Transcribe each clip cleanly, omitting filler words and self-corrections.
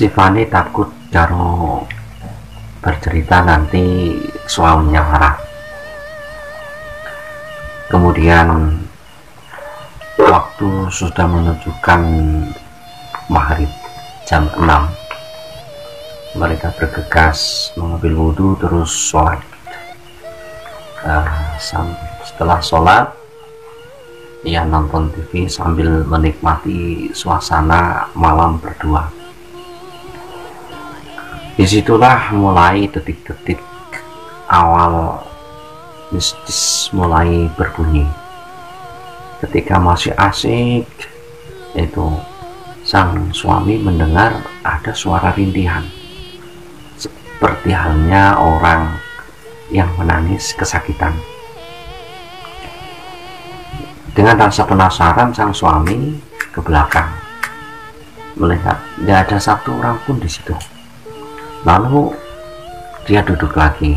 Si Fani takut karo bercerita nanti suaminya marah. Kemudian waktu sudah menunjukkan maghrib jam 6, mereka bergegas mengambil wudhu terus sholat. Setelah sholat, ia nonton TV sambil menikmati suasana malam berdua. Disitulah mulai detik-detik awal mistis mulai berbunyi. Ketika masih asik itu, sang suami mendengar ada suara rintihan, seperti halnya orang yang menangis kesakitan. Dengan rasa penasaran, sang suami ke belakang melihat tidak ada satu orang pun di situ. Lalu dia duduk lagi.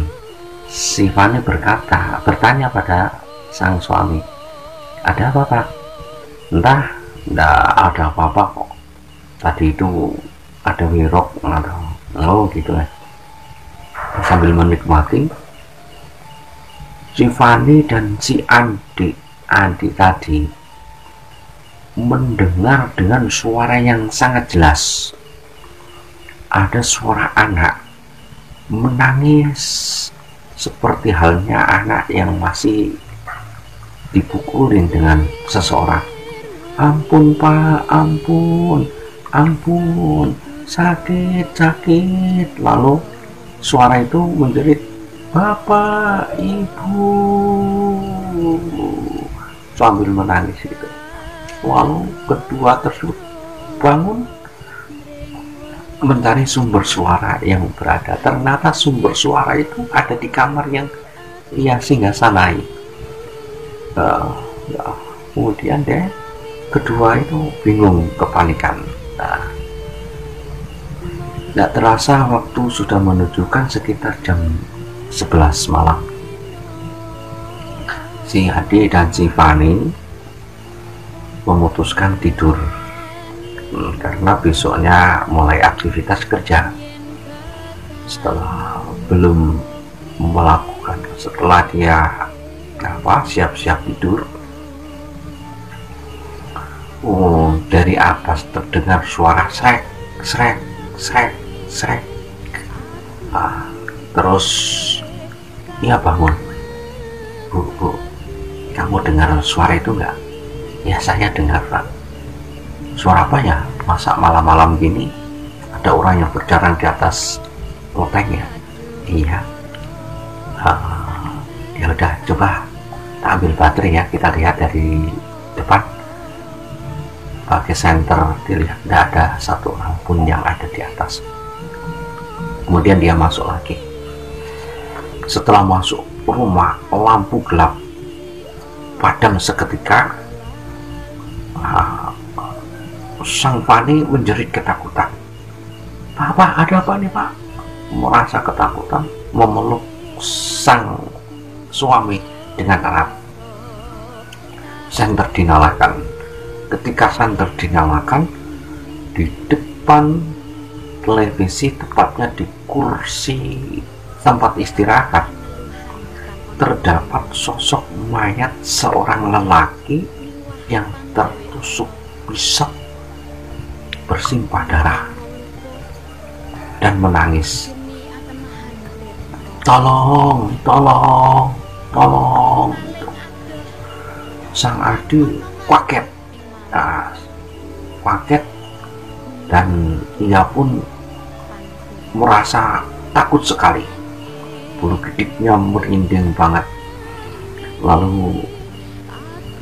Si Fani bertanya pada sang suami, "Ada apa, Pak?" "Entah, tidak ada apa-apa kok. Tadi itu ada wirok atau..." "Oh gitu ya." Sambil menikmati, si Fani dan si Andi tadi mendengar dengan suara yang sangat jelas. Ada suara anak menangis seperti halnya anak yang masih dipukulin dengan seseorang. "Ampun Pak, ampun, ampun, sakit, sakit." Lalu suara itu menjerit, "Bapak, Ibu," sambil menangis itu. Lalu kedua tersebut bangun mencari sumber suara yang berada. Ternyata sumber suara itu ada di kamar yang ia singgasanai. Kemudian deh kedua itu bingung, kepanikan. Tidak terasa waktu sudah menunjukkan sekitar jam 11 malam. Si Adi dan si Fani memutuskan tidur karena besoknya mulai aktivitas kerja. Setelah dia siap-siap tidur, dari atas terdengar suara srek, srek, srek, srek. Terus ia bangun. Bu, kamu dengar suara itu enggak?" "Ya, saya dengar, Pak." "Suara apa ya? Masa malam-malam gini ada orang yang berjalan di atas loteng ya?" "Iya." "Ya udah, coba kita ambil baterai ya, kita lihat dari depan." Pakai senter, dilihat tidak ada satu orang pun yang ada di atas. Kemudian dia masuk lagi. Setelah masuk rumah, lampu gelap padam seketika. Sang Fani menjerit ketakutan. "Pak, ada apa nih, Pak?" Merasa ketakutan, memeluk sang suami dengan erat. Senter dinyalakan. Ketika senter dinyalakan, di depan televisi, tepatnya di kursi tempat istirahat, terdapat sosok mayat seorang lelaki yang tertusuk pisau bersimpah darah dan menangis, "Tolong, tolong, tolong." Sang Adi kaget, dan ia pun merasa takut sekali. Bulu kuduknya merinding banget. Lalu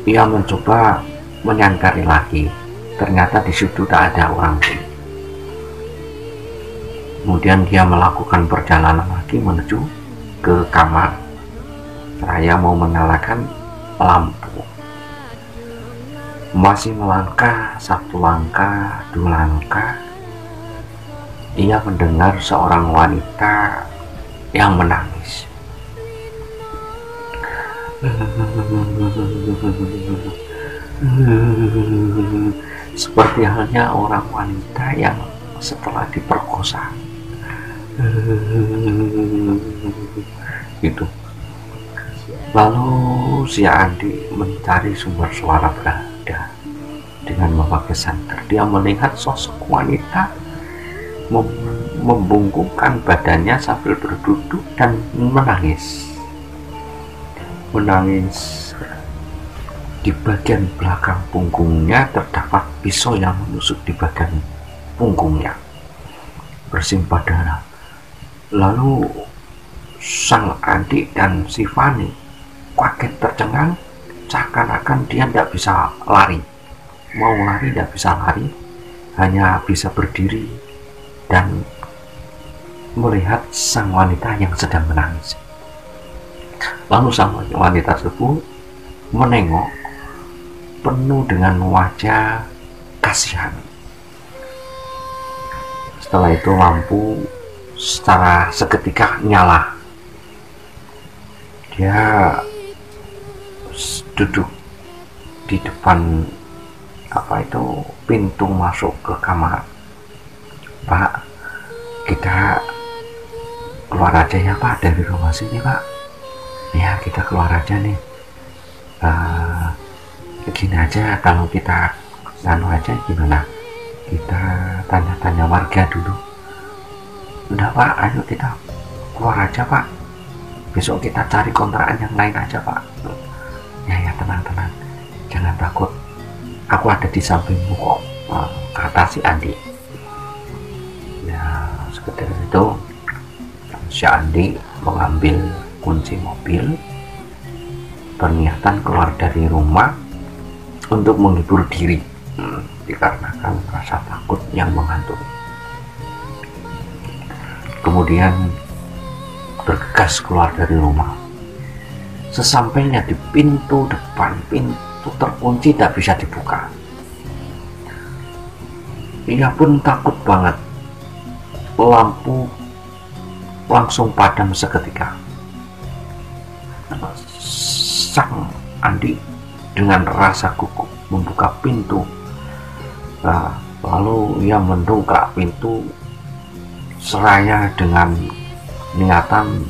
ia mencoba menyangkari lagi. Ternyata di situ tak ada orang pun. Kemudian dia melakukan perjalanan lagi menuju ke kamar. Saya mau menyalakan lampu. Masih melangkah, satu langkah, dua langkah, ia mendengar seorang wanita yang menangis. Seperti halnya orang wanita yang setelah diperkosa. Gitu. Lalu si Andi mencari sumber suara berada. Dengan memakai senter, dia melihat sosok wanita membungkukkan badannya sambil berduduk dan menangis. Di bagian belakang punggungnya terdapat pisau yang menusuk di bagian punggungnya, bersimpah darah. Lalu sang adik dan si Fani kaget tercengang, seakan-akan dia tidak bisa lari. Mau lari tidak bisa lari, hanya bisa berdiri dan melihat sang wanita yang sedang menangis. Lalu sang wanita tersebut menengok penuh dengan wajah kasihan. Setelah itu lampu secara seketika nyala. Dia duduk di depan pintu masuk ke kamar. Pak, kita keluar aja ya Pak dari rumah sini Pak. Ya kita keluar aja nih. Gini aja, kalau kita aja gimana? Kita tanya-tanya warga dulu. Udah Pak, ayo kita keluar aja Pak. Besok kita cari kontrakan yang lain aja Pak. Ya tenang, jangan takut. Aku ada di sampingmu kok, kata si Andi. Ya sekedar itu si Andi mengambil kunci mobil, berniatan keluar dari rumah untuk menghibur diri, dikarenakan rasa takut yang menghantui. Kemudian bergegas keluar dari rumah. Sesampainya di pintu depan, pintu terkunci, tidak bisa dibuka. Ia pun takut banget. Lampu langsung padam seketika. Sang Andi dengan rasa gugup membuka pintu. Lalu ia mendongkrak pintu seraya dengan niatan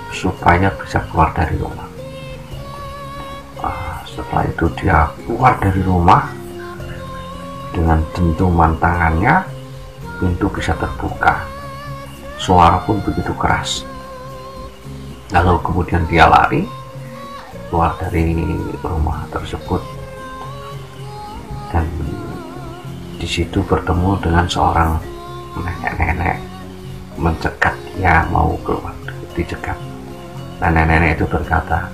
supaya bisa keluar dari rumah. Setelah itu dia keluar dari rumah. Dengan dentuman tangannya, pintu bisa terbuka. Suara pun begitu keras. Lalu kemudian dia lari keluar dari rumah tersebut, dan di situ bertemu dengan seorang nenek-nenek mencegat dia mau keluar, dicegat. Nah, nenek-nenek itu berkata,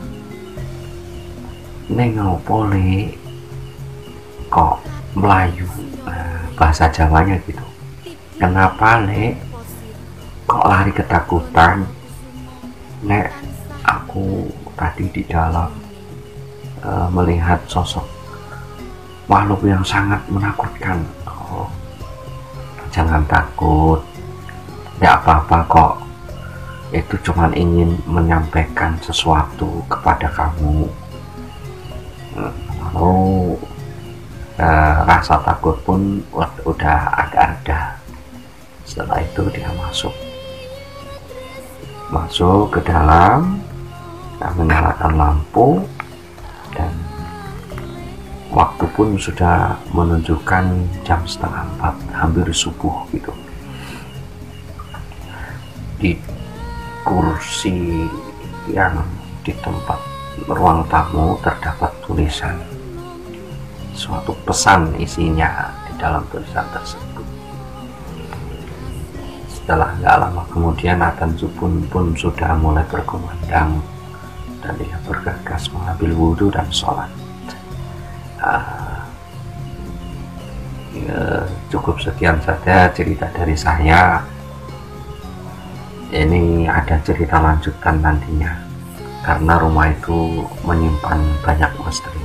"Neng ngopo le kok Melayu?" Bahasa Jawanya gitu. "Kenapa le kok lari ketakutan?" "Nek, aku tadi di dalam melihat sosok makhluk yang sangat menakutkan." "Oh, jangan takut, tidak apa-apa kok. Itu cuma ingin menyampaikan sesuatu kepada kamu." Lalu rasa takut pun udah agak reda. Setelah itu dia masuk ke dalam, menyalakan lampu, dan waktu pun sudah menunjukkan jam 3:30, hampir subuh gitu. Di kursi yang di tempat ruang tamu terdapat tulisan, suatu pesan isinya di dalam tulisan tersebut. Setelah nggak lama kemudian adzan subuh pun sudah mulai berkumandang, dan dia bergegas mengambil wudhu dan sholat. Cukup sekian saja cerita dari saya. Ini ada cerita lanjutan nantinya, karena rumah itu menyimpan banyak misteri.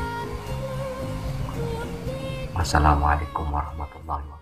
Wassalamualaikum warahmatullahi wabarakatuh.